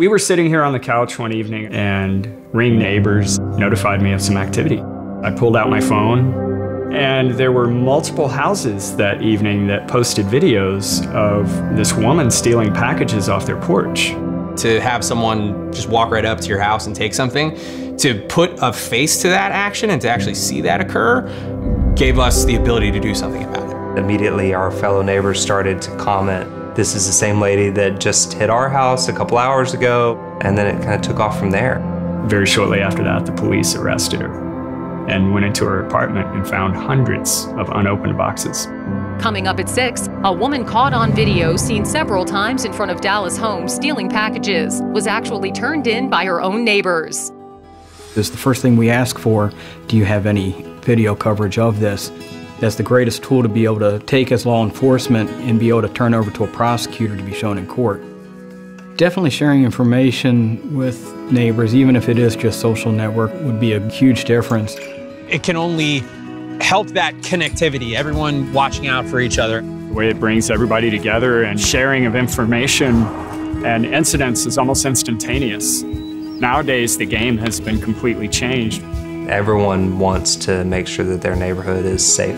We were sitting here on the couch one evening and Ring Neighbors notified me of some activity. I pulled out my phone and there were multiple houses that evening that posted videos of this woman stealing packages off their porch. To have someone just walk right up to your house and take something, to put a face to that action and to actually see that occur, gave us the ability to do something about it. Immediately, our fellow neighbors started to comment, "This is the same lady that just hit our house a couple hours ago," and then it kind of took off from there. Very shortly after that, the police arrested her and went into her apartment and found hundreds of unopened boxes. Coming up at 6, a woman caught on video seen several times in front of Dallas homes stealing packages was actually turned in by her own neighbors. This is the first thing we ask for. Do you have any video coverage of this? That's the greatest tool to be able to take as law enforcement and be able to turn over to a prosecutor to be shown in court. Definitely sharing information with neighbors, even if it is just social network, would be a huge difference. It can only help that connectivity, everyone watching out for each other. The way it brings everybody together and sharing of information and incidents is almost instantaneous. Nowadays, the game has been completely changed. Everyone wants to make sure that their neighborhood is safe.